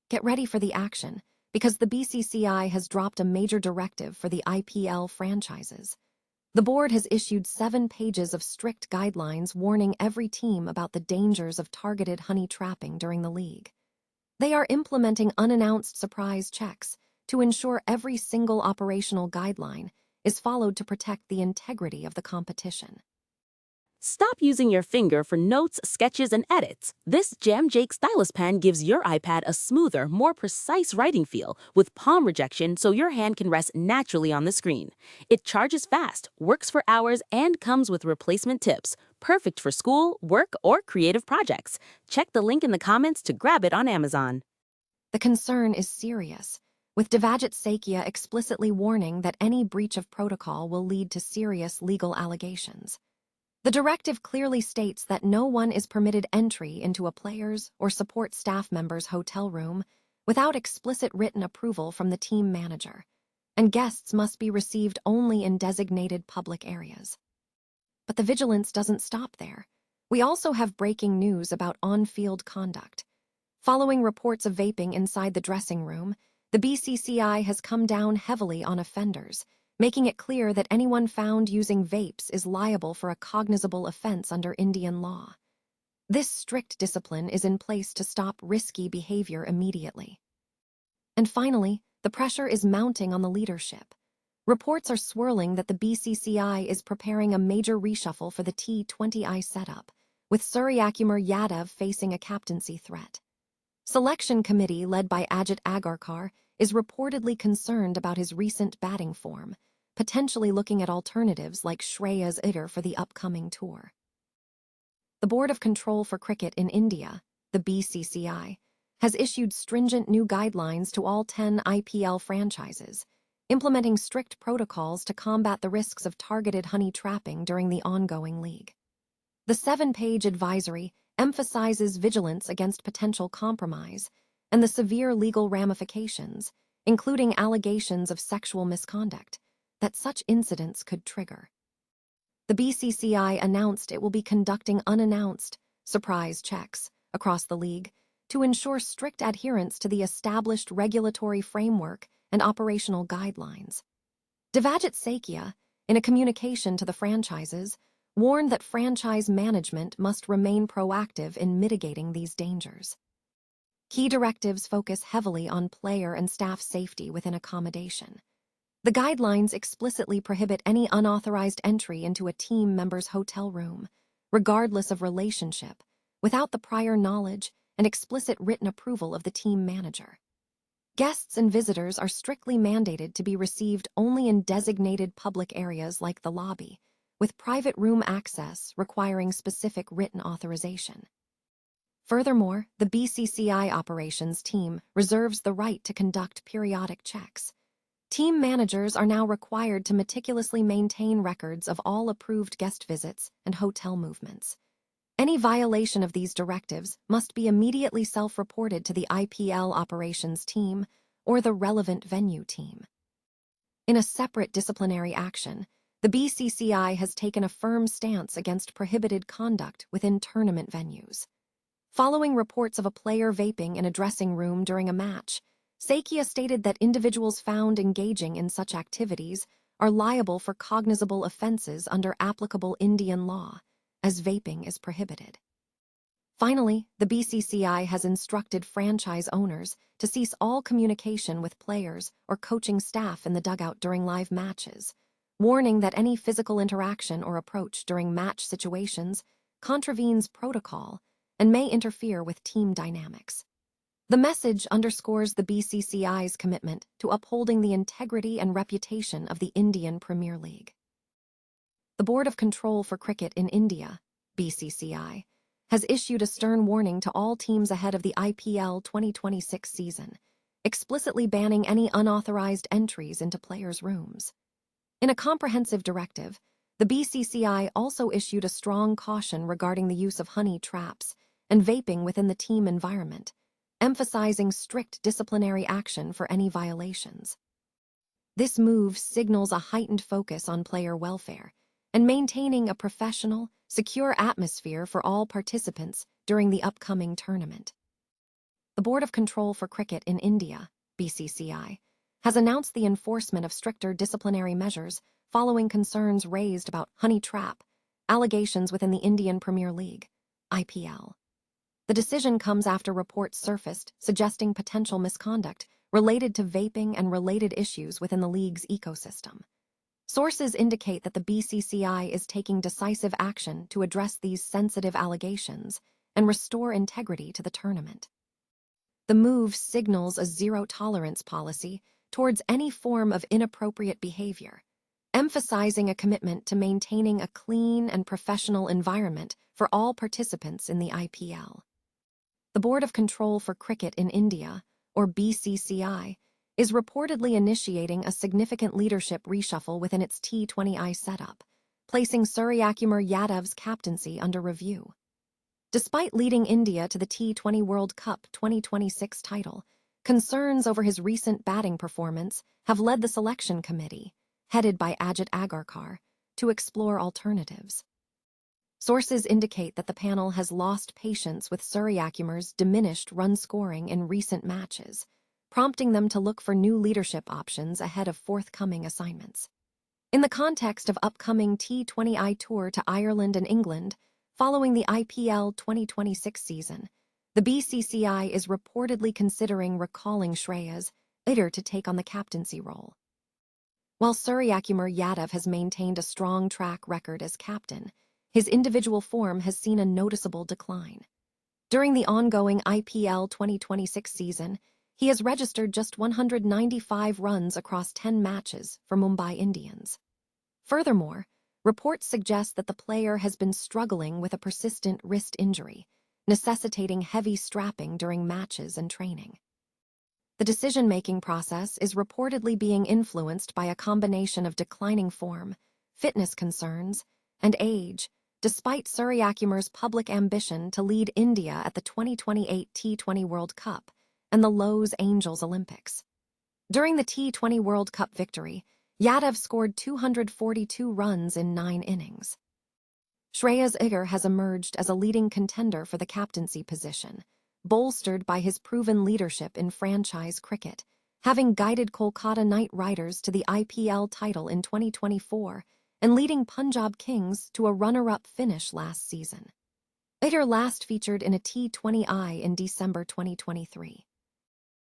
Get ready for the action, because the BCCI has dropped a major directive for the IPL franchises. The board has issued 7 pages of strict guidelines warning every team about the dangers of targeted honey trapping during the league. They are implementing unannounced surprise checks to ensure every single operational guideline is followed to protect the integrity of the competition. Stop using your finger for notes, sketches, and edits. This Jam Jake stylus pen gives your iPad a smoother, more precise writing feel with palm rejection so your hand can rest naturally on the screen. It charges fast, works for hours, and comes with replacement tips. Perfect for school, work, or creative projects. Check the link in the comments to grab it on Amazon. The concern is serious, with Devajit Sakya explicitly warning that any breach of protocol will lead to serious legal allegations. The directive clearly states that no one is permitted entry into a player's or support staff member's hotel room without explicit written approval from the team manager, and guests must be received only in designated public areas. But the vigilance doesn't stop there. We also have breaking news about on-field conduct. Following reports of vaping inside the dressing room, the BCCI has come down heavily on offenders, making it clear that anyone found using vapes is liable for a cognizable offense under Indian law. This strict discipline is in place to stop risky behavior immediately. And finally, the pressure is mounting on the leadership. Reports are swirling that the BCCI is preparing a major reshuffle for the T20I setup, with Suryakumar Yadav facing a captaincy threat. Selection committee led by Ajit Agarkar is reportedly concerned about his recent batting form, potentially looking at alternatives like Shreyas Iyer for the upcoming tour. The Board of Control for Cricket in India, the BCCI, has issued stringent new guidelines to all 10 IPL franchises, implementing strict protocols to combat the risks of targeted honey trapping during the ongoing league. The 7-page advisory emphasizes vigilance against potential compromise and the severe legal ramifications, including allegations of sexual misconduct, that such incidents could trigger. The BCCI announced it will be conducting unannounced, surprise checks across the league to ensure strict adherence to the established regulatory framework and operational guidelines. Devajit Sakya, in a communication to the franchises, warned that franchise management must remain proactive in mitigating these dangers. Key directives focus heavily on player and staff safety within accommodation. The guidelines explicitly prohibit any unauthorized entry into a team member's hotel room, regardless of relationship, without the prior knowledge and explicit written approval of the team manager. Guests and visitors are strictly mandated to be received only in designated public areas like the lobby, with private room access requiring specific written authorization. Furthermore, the BCCI operations team reserves the right to conduct periodic checks. Team managers are now required to meticulously maintain records of all approved guest visits and hotel movements. Any violation of these directives must be immediately self-reported to the IPL operations team or the relevant venue team. In a separate disciplinary action, the BCCI has taken a firm stance against prohibited conduct within tournament venues. Following reports of a player vaping in a dressing room during a match, Sakya stated that individuals found engaging in such activities are liable for cognizable offenses under applicable Indian law, as vaping is prohibited. Finally, the BCCI has instructed franchise owners to cease all communication with players or coaching staff in the dugout during live matches, warning that any physical interaction or approach during match situations contravenes protocol and may interfere with team dynamics. The message underscores the BCCI's commitment to upholding the integrity and reputation of the Indian Premier League. The Board of Control for Cricket in India, BCCI, has issued a stern warning to all teams ahead of the IPL 2026 season, explicitly banning any unauthorized entries into players' rooms. In a comprehensive directive, the BCCI also issued a strong caution regarding the use of honey traps and vaping within the team environment, emphasizing strict disciplinary action for any violations. This move signals a heightened focus on player welfare and maintaining a professional, secure atmosphere for all participants during the upcoming tournament. The Board of Control for Cricket in India, BCCI, has announced the enforcement of stricter disciplinary measures following concerns raised about honey trap allegations within the Indian Premier League, IPL. The decision comes after reports surfaced suggesting potential misconduct related to vaping and related issues within the league's ecosystem. Sources indicate that the BCCI is taking decisive action to address these sensitive allegations and restore integrity to the tournament. The move signals a zero-tolerance policy towards any form of inappropriate behavior, emphasizing a commitment to maintaining a clean and professional environment for all participants in the IPL. The Board of Control for Cricket in India, or BCCI, is reportedly initiating a significant leadership reshuffle within its T20I setup, placing Suryakumar Yadav's captaincy under review. Despite leading India to the T20 World Cup 2026 title, concerns over his recent batting performance have led the selection committee, headed by Ajit Agarkar, to explore alternatives. Sources indicate that the panel has lost patience with Suryakumar's diminished run scoring in recent matches, prompting them to look for new leadership options ahead of forthcoming assignments. In the context of upcoming T20I tour to Ireland and England, following the IPL 2026 season, the BCCI is reportedly considering recalling Shreyas Iyer to take on the captaincy role. While Suryakumar Yadav has maintained a strong track record as captain, his individual form has seen a noticeable decline. During the ongoing IPL 2026 season, he has registered just 195 runs across 10 matches for Mumbai Indians. Furthermore, reports suggest that the player has been struggling with a persistent wrist injury, necessitating heavy strapping during matches and training. The decision-making process is reportedly being influenced by a combination of declining form, fitness concerns, and age, despite Suryakumar's public ambition to lead India at the 2028 T20 World Cup and the Los Angeles Olympics. During the T20 World Cup victory, Yadav scored 242 runs in 9 innings. Shreyas Iyer has emerged as a leading contender for the captaincy position, bolstered by his proven leadership in franchise cricket, having guided Kolkata Knight Riders to the IPL title in 2024 and leading Punjab Kings to a runner-up finish last season. Iyer last featured in a T20I in December 2023.